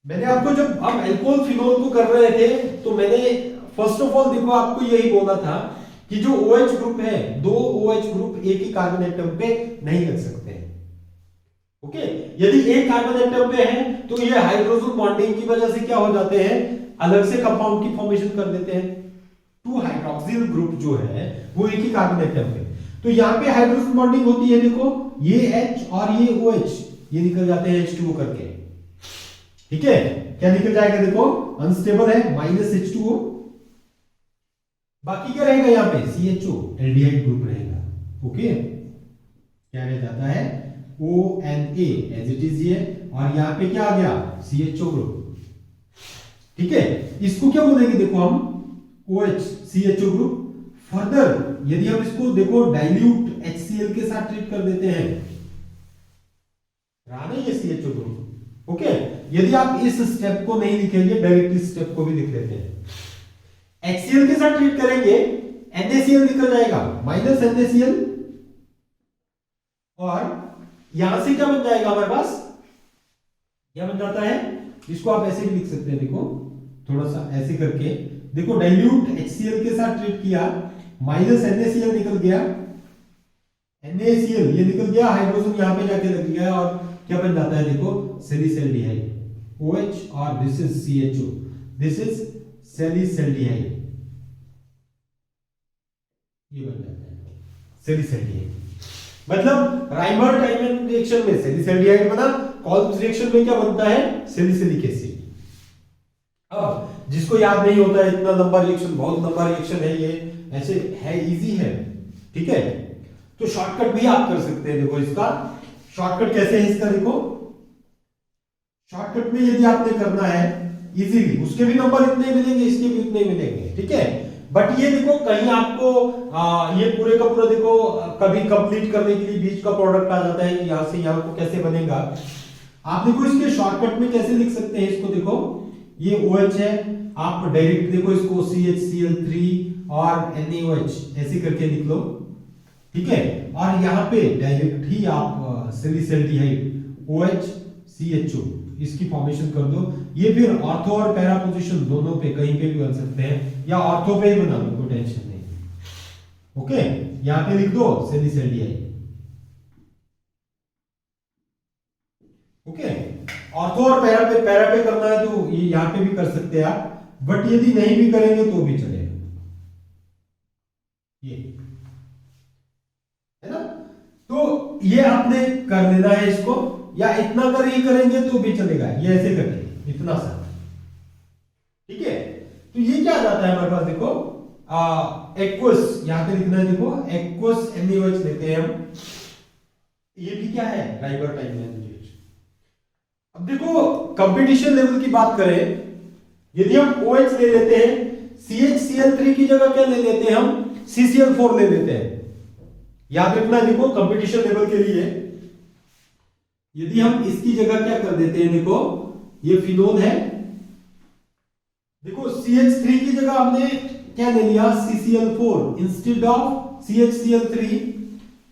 मैंने आपको जब हम अल्कोहल फिनोल को कर रहे थे तो मैंने फर्स्ट ऑफ ऑल देखो आपको यही बोला था कि जो OH ग्रुप है, 2 OH ग्रुप एक ही कार्बन एटम पे नहीं लग सकते हैं। ओके, यदि एक कार्बन एटम पे है तो ये हाइड्रोजन बॉन्डिंग की वजह से क्या हो जाते हैं, अलग से कंपाउंड की फॉर्मेशन कर देते हैं। 2 हाइड्रोक्सिल ग्रुप जो है वो एक ही कार्बन एटम पे, तो यहां पे हाइड्रोजन बॉन्डिंग होती है, देखो ये H और ये OH ये निकल जाते हैं H2O करके। ठीक है, क्या निकल जाएगा, देखो अनस्टेबल है माइनस H2O, बाकी क्या रहेगा यहाँ पे CHO एल्डिहाइड ग्रुप रहेगा। ओके, क्या रह जाता है ONa एज इट इज ये, और यहाँ पे क्या आ गया CHO ग्रुप। ठीक है, इसको क्या बोलेंगे, देखो हम OH CHO ग्रुप। फर्दर यदि हम इसको देखो डाइल्यूट HCl के साथ ट्रीट कर देते हैं, रहा नहीं ये CHO ग्रुप। ओके, यदि आप इस स्टेप को नहीं लिखेंगे, डायरेक्ट इस स्टेप को भी लिख लेते हैं। HCl के साथ ट्रीट करेंगे, NaCl निकल जाएगा माइनस NaCl, और यहां से क्या बन जाएगा हमारे पास, क्या बन जाता है, इसको आप ऐसे भी लिख सकते हैं, देखो थोड़ा सा ऐसे करके, देखो डाइल्यूट HCl के साथ ट्रीट किया, माइनस NaCl निकल गया, NaCl ये निकल गया, हाइड्रोजन यहां पे जाके लग गया, और क्या बन जाता है, देखो सैलिसैल्डिहाइड OH, और this is CHO, this is salicylaldehyde, ये बन जाता है सैलिसैल्डिहाइड। मतलब राइमर-डाइमंड रिएक्शन में सैलिसैल्डिहाइड बना, कॉल्म्स रिएक्शन में क्या बनता है, सैलिसिलिक एसिड। अब जिसको याद नहीं होता है, इतना लंबा रिएक्शन, बहुत लंबा रिएक्शन है ये, ऐसे है, इजी है। ठीक है, तो शॉर्टकट भी आप कर सकते हैं। देखो इसका शॉर्टकट कैसे है इसका, देखो शॉर्टकट में यदि आपने करना है इजीली, उसके भी नंबर इतने मिलेंगे, इसके भी उतने मिलेंगे। ठीक है, बट ये देखो कहीं आपको ये पूरे का पूरा देखो कभी कंप्लीट करने के लिए बीच का प्रोडक्ट आ जाता है कि यहां से यहां को कैसे बनेगा। आप देखो इसके शॉर्टकट में कैसे लिख सकते हैं इसको, देखो ये OH है, आप डायरेक्ट देखो इसको CHCl3 और NaOH ऐसे करके लिख लो। ठीक है, और यहाँ पे डायरेक्ट ही आप सैलिसैल्डिहाइड OH CHO इसकी फॉर्मेशन कर दो। ये फिर ऑर्थो और पैरा पोजीशन दोनों पे कहीं पे भी बन सकते हैं, या ऑर्थो पे ही बना लो, कोई टेंशन नहीं। ओके, यहाँ पे लिख दो सैलिसैल्डिहाइड। ओके, ऑर्थो और पैरा पे करना है तो ये यहाँ पे भी कर सकते हैं आप, बट यदि नहीं भी करेंगे तो भी चलेगा, ये है ना। तो ये आपने कर लेना है इसको, या इतना कर ही करेंगे तो भी चलेगा, ये ऐसे करके इतना सा। ठीक है, तो ये क्या आ जाता है हमारे पास, देखो एक्वस, यहां पे लिखना है, देखो एक्वस NaOH लेते हैं हम, ये भी क्या है राइबर टाइप में। अब देखो कंपटीशन लेवल की बात करें, यदि हम OH ले लेते हैं, CHCl3 की जगह क्या ले लेते हैं हम, CCl4 ले लेते हैं। याद रखना, देखो कंपटीशन लेवल के लिए यदि हम इसकी जगह क्या कर देते हैं, देखो ये फिनोल है, देखो CH3 की जगह हमने क्या ले लिया, CCl4 instead of CHCl3,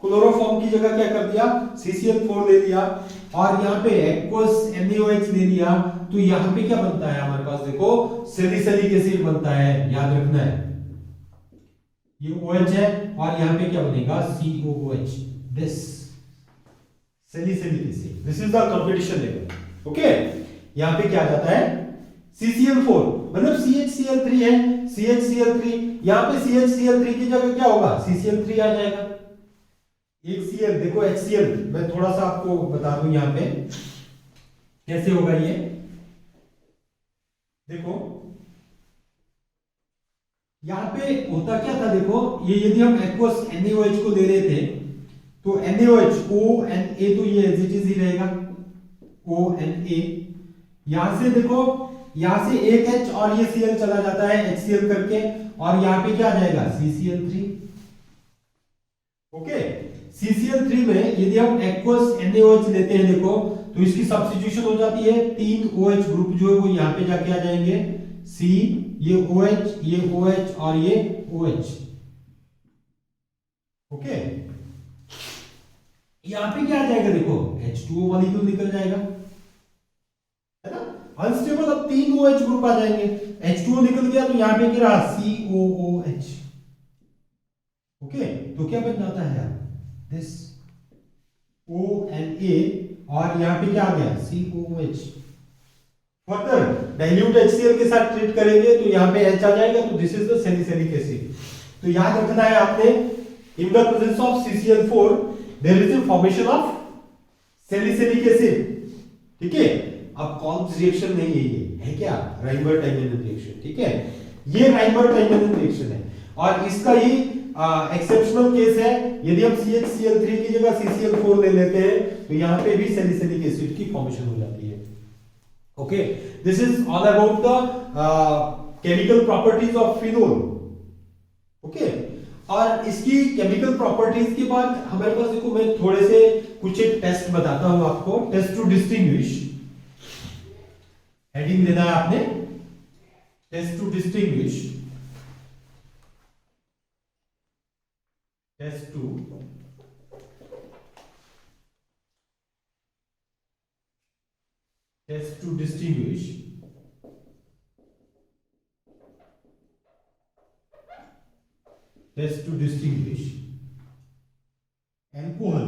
chloroform की जगह क्या कर दिया, CCl4 ले लिया, और यहाँ पे एक्वस NaOH ले लिया, तो यहाँ पे क्या बनता है हमारे पास, देखो सैलिसिलिक एसिड बनता है। याद रखना है ये OH है, और यहाँ पे क्या बनेगा COOH, this salicylic acid, this is the competition level. Okay, यहाँ पे क्या आ जाता है CCl4, मतलब CHCl3 है, CHCl3, यहाँ पे CHCl3 की जगह क्या होगा, CCl3 आ जाएगा। एक Cl, देखो HCl, मैं थोड़ा सा आपको बता दूं यहाँ पे कैसे होगा ये। देखो यहाँ पे होता क्या था, देखो ये यदि हम एक्वस NaOH को ले रहे थे, तो NaOH ONA, तो ये एज इट इज ही रहेगा ONA। यहां से देखो, यहां से एक H और ये Cl चला जाता है HCl करके, और यहां पे क्या आ जाएगा CCl3। ओके, CCl3 में यदि हम एक्वस NaOH लेते हैं देखो, तो इसकी सब्स्टिट्यूशन हो जाती है, 3 OH ग्रुप जो है वो यहां पे जाके आ जाएंगे, C, ये OH, ये OH और ये OH। ओके, यहां पे क्या आ जाएगा देखो, H2O मॉलिक्यूल निकल जाएगा, है ना। अनस्टेबल अब 3 OH ग्रुप आ जाएंगे, H2O निकल गया तो यहां पे क्या रहा COOH। ओके, तो क्या बन जाता है दिस ONA, और यहां पे क्या आ गया COOH। फर्दर डाइल्यूट HCl के साथ ट्रीट करेंगे तो यहां पे H आ जाएगा, तो this is the salicylic acid. तो याद रखना है आपने, in the presence of CCl4 there is a formation of salicylic acid. ठीक है, अब कौन सी रिएक्शन नहीं है, ये है क्या राइमर-टाइमन रिएक्शन। ठीक है, ये राइमर-टाइमन रिएक्शन है, और इसका ही एक्सेप्शनल केस है, यदि हम CHCl3 की जगह CCl4 ले लेते हैं तो यहां पे भी सैलिसिलिक एसिड की फॉर्मेशन हो जाती है। Okay, this is all about the chemical properties of phenol. Okay, और इसकी केमिकल प्रॉपर्टीज के बाद हमारे पास देखो, मैं थोड़े से कुछ एक टेस्ट बताता हूं आपको, टेस्ट टू डिस्टिंग्विश। हेडिंग देना है आपने, test to distinguish, test to distinguish alcohol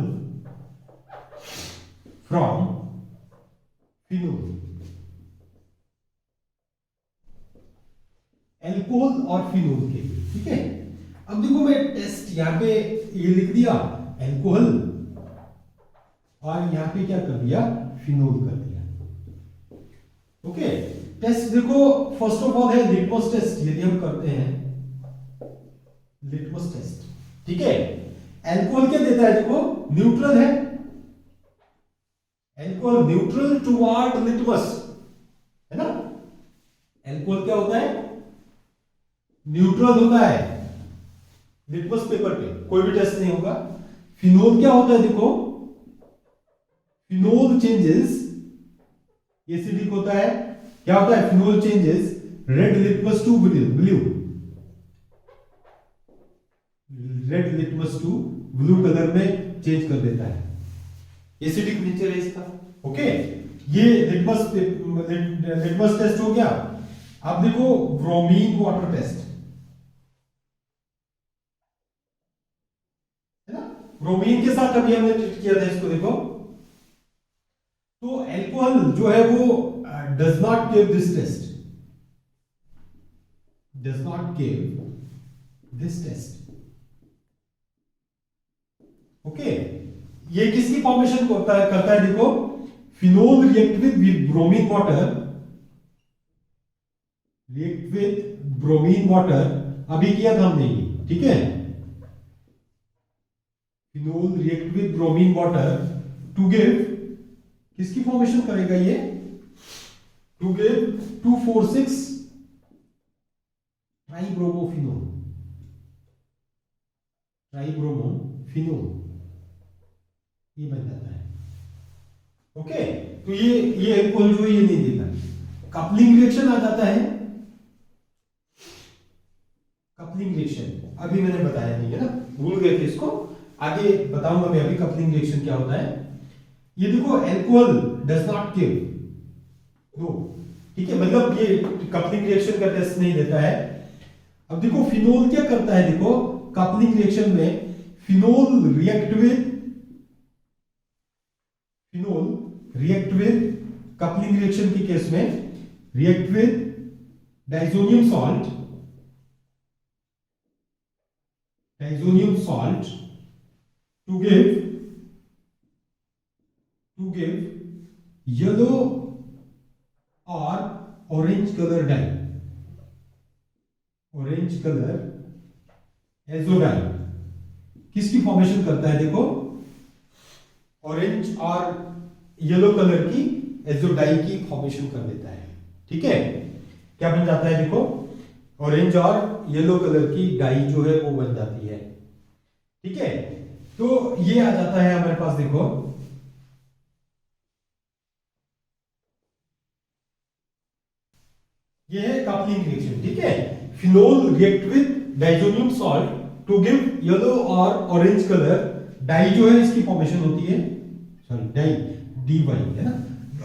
from phenol। Alcohol और फिनोल के लिए, ठीक है। अब देखो, मैं टेस्ट यहां पे ये लिख दिया अल्कोहल, और यहां पे क्या कर दिया फिनोल कर दिया। ओके, टेस्ट देखो, फर्स्ट ऑफ ऑल है लिटमस टेस्ट, यदि हम करते हैं लिटमस टेस्ट। ठीक है, अल्कोहल क्या देता है देखो, न्यूट्रल है, अल्कोहल न्यूट्रल टुवर्ड लिटमस, है ना। अल्कोहल क्या होता है, न्यूट्रल होता है लिटमस पेपर पे, कोई भी टेस्ट नहीं होगा। फिनोल क्या होता है देखो, फिनोल चेंजेस, एसिडिक होता है, क्या होता है phenol changes red litmus to blue, red litmus to blue colour में चेंज कर देता है, एसिडिक नेचर है इसका। ओके, ये लिटमस टेस्ट हो गया। अब देखो ब्रोमीन वाटर टेस्ट, है ना, ब्रोमीन के साथ अभी हमने ट्रीट किया था इसको। देखो, तो अल्कोहल जो है वो does not give this test, does not give this test. Okay, ये किसकी फॉर्मेशन करता है देखो, phenol react with bromine water, react with bromine water, अभी किया था हमने ये, ठीक है। Phenol react with bromine water to give, किसकी फॉर्मेशन करेगा ये, टू गिव 2,4,6 ट्राइब्रोमोफिनोल, ट्राइब्रोमोफिनोल, ये बन जाता है। ओके, तो ये अल्कोहल जो है ये नहीं देता। कपलिंग रिएक्शन आ जाता है, कपलिंग रिएक्शन अभी मैंने बताया नहीं है ना, भूल गए थे इसको, आगे बताऊंगा मैं अभी कपलिंग रिएक्शन क्या होता है। ये देखो alcohol does not give, no, ठीक है, मतलब ये कपलिंग रिएक्शन का टेस्ट नहीं देता है। अब देखो फिनोल क्या करता है, देखो कपलिंग रिएक्शन में phenol react with coupling reaction के केस में react with diazonium salt to give yellow और orange colour dye, orange colour azo dye. किसकी फॉर्मेशन करता है देखो, ऑरेंज और येलो कलर की एजोडाई की फॉर्मेशन कर देता है। ठीक है, क्या बन जाता है देखो, ऑरेंज और येलो कलर की डाई जो है वो बन जाती है। ठीक है, तो ये आ जाता है हमारे पास, देखो ये है कपलिंग रिएक्शन। ठीक है, phenol react with diazonium salt to give yellow और ऑरेंज कलर। डाई जो है इसकी फॉर्मेशन होती है, सॉरी डाई डी वाई है ना,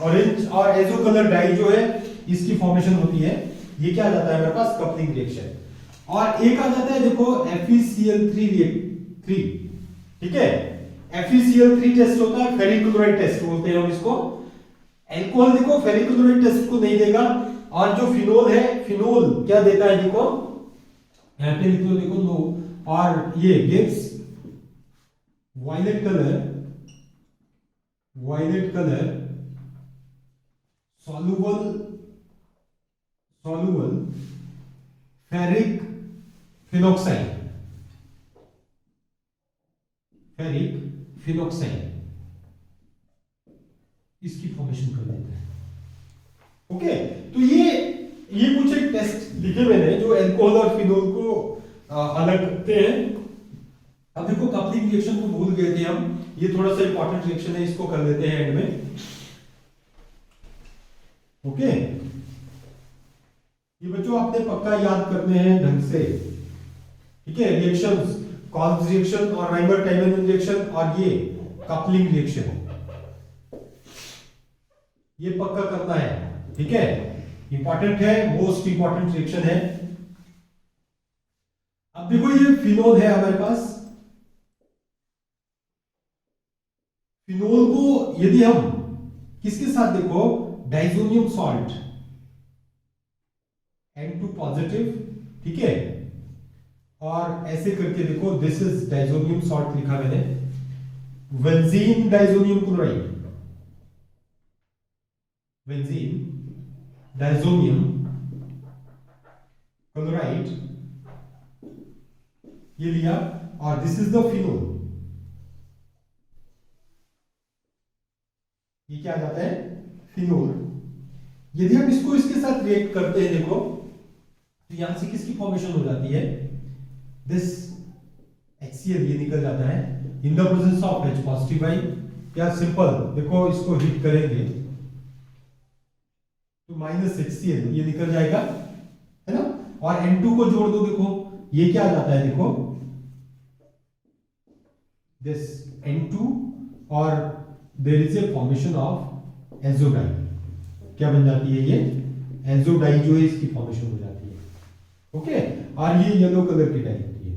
ऑरेंज और एजो कलर डाई जो है इसकी फॉर्मेशन होती है। ये क्या आ जाता है हमारे पास, कपलिंग रिएक्शन। और एक आ जाता है देखो FeCl3। ठीक है, FeCl3 टेस्ट होता है, फेरिक क्लोराइड टेस्ट बोलते हैं हम इसको। एल्कोहल देखो फेरिक क्लोराइड टेस्ट को नहीं देगा, और जो फिनोल है, फिनोल क्या देता है देखो, यहां पे लिख दो देखो नो, और ये gives violet colour soluble ferric phenoxide इसकी फॉर्मेशन कर देता है। ओके, तो ये कुछ एक टेस्ट लिखे मैंने जो एल्कोहल और फिनोल को अलग करते हैं। अब देखो कपलिंग रिएक्शन को भूल गए थे हम, ये थोड़ा सा इंपॉर्टेंट रिएक्शन है, इसको कर लेते हैं एंड में। ओके, ये बच्चों आपने पक्का याद करने हैं ढंग से। ठीक है, रिएक्शंस, कॉल्स रिएक्शन और राइमर-टाइमन रिएक्शन, और ये कपलिंग रिएक्शन, ये पक्का करना है। ठीक है, इंपॉर्टेंट है, मोस्ट इंपॉर्टेंट रिएक्शन है। अब देखो ये फिनोल है हमारे पास। फिनोल को यदि हम किसके साथ देखो, डाइजोनियम सॉल्ट N2 पॉजिटिव, ठीक है, और ऐसे करके देखो, दिस इज डाइजोनियम सॉल्ट लिखा मैंने, benzene diazonium chloride, benzene diazonium chloride ये लिया, और दिस इज द फिनोल। ये क्या आ जाता है, फिनोल। यदि हम इसको इसके साथ रिएक्ट करते हैं देखो, तो यहां से किसकी फॉर्मेशन हो जाती है, दिस HCl, ये निकल जाता है in the presence of H positive आई। या सिंपल देखो, इसको हीट करेंगे तो -HCl ये निकल जाएगा, है ना, और N2 को जोड़ दो, देखो ये क्या आ जाता है, देखो दिस N2, और there is a formation of azo dye. क्या बन जाती है, ये एजोडाई जो है इसकी फॉर्मेशन हो जाती है। ओके, और ये येलो कलर की डाई होती है,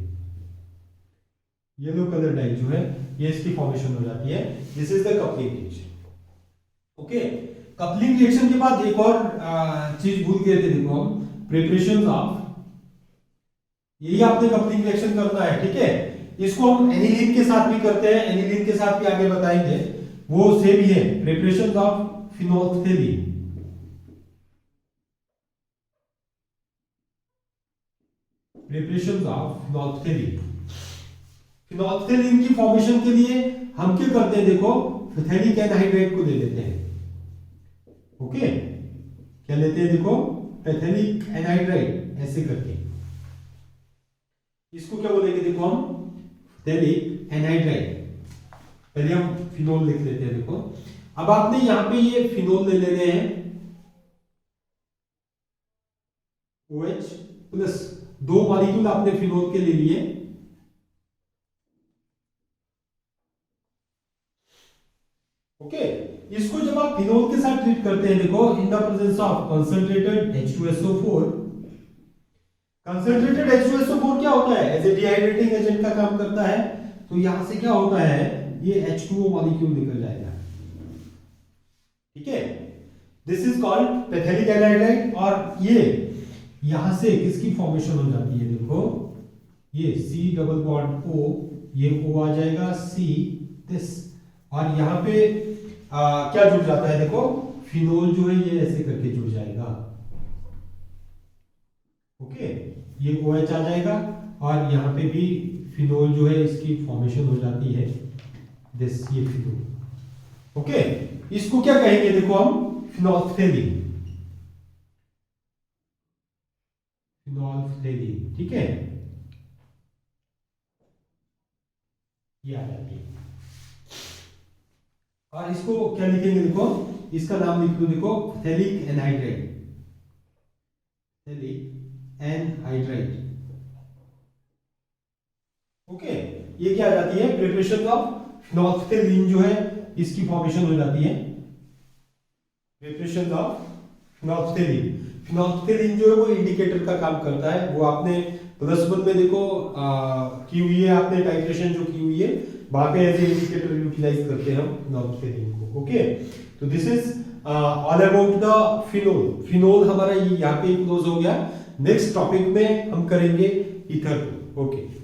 येलो कलर डाई जो है ये इसकी फॉर्मेशन हो जाती है। This is the coupling reaction. Okay, coupling reaction के बाद एक और चीज भूल गए थे, देखो हम प्रिपरेशन ऑफ, यही आपने कपलिंग रिएक्शन करना है। ठीक है, इसको हम एनिलीन के साथ भी करते हैं, एनिलीन के साथ भी आगे बताएंगे, वो सेम ही है, प्रिपरेशन ऑफ फिनोल्फथेलीन। प्रिपरेशन ऑफ फिनोल्फथेलीन, फिनोल्फथेलीन की फॉर्मेशन के लिए हम क्या करते हैं, देखो फिथैलिक एनहाइड्राइड को ले लेते हैं। ओके, क्या लेते हैं, देखो फिथैलिक एनहाइड्राइड, ऐसे करके इसको क्या बोलेंगे, देखो हम फिथैलिक एनहाइड्राइड। पहले हम फिनोल लिख लेते हैं, देखो अब आपने यहां पे ये फिनोल ले लेने हैं, OH प्लस 2 मॉलिक्यूल आपने फिनोल के ले लिए। ओके, इसको जब आप फिनोल के साथ ट्रीट करते हैं, देखो इन the presence of concentrated H2SO4। Concentrated H2SO4 क्या होता है, एज ए डिहाइड्रेटिंग एजेंट का काम करता है। तो यहां से क्या होता है, ये H2O मॉलिक्यूल निकल जाएगा। ठीक है, दिस इज कॉल्ड पैथेलिक एनहाइड्राइड, और ये यहां से किसकी फॉर्मेशन हो जाती है, देखो ये C डबल बॉन्ड O, ये O आ जाएगा, C दिस, और यहां पे क्या जुड़ जाता है, देखो फिनोल जो है ये ऐसे करके जुड़ जाएगा। ओके, ये OH आ जाएगा, और यहां पे भी फिनोल जो है इसकी फॉर्मेशन हो जाती है, दिस ये फिनोल। ओके, इसको क्या कहेंगे, देखो हम फिनोल्फ्थेलीन, फिनोल्फ्थेलीन, ठीक है, ये आ जाती है। और इसको क्या लिखेंगे, देखो इसका नाम लिख दो, देखो phthalic anhydride, phthalic anhydride. Okay, ये क्या आ जाती है, प्रिपरेशन ऑफ फिनोल्फ्थेलीन जो है इसकी फॉर्मेशन हो जाती है, प्रिपरेशन ऑफ फिनोल्फ्थेलीन। फिनोल्फ्थेलीन जो है वो इंडिकेटर का काम करता है, वो आपने +1 में देखो की हुई है, आपने टाइट्रेशन जो की हुई है वहां पे एज इंडिकेटर यूटिलाइज करते हैं हम फिनोल्फ्थेलीन को। ओके, तो this is all about the phenol. Phenol हमारा यहाँ पे क्लोज हो गया। नेक्स्ट टॉपिक में हम करेंगे ईथर को। ओके।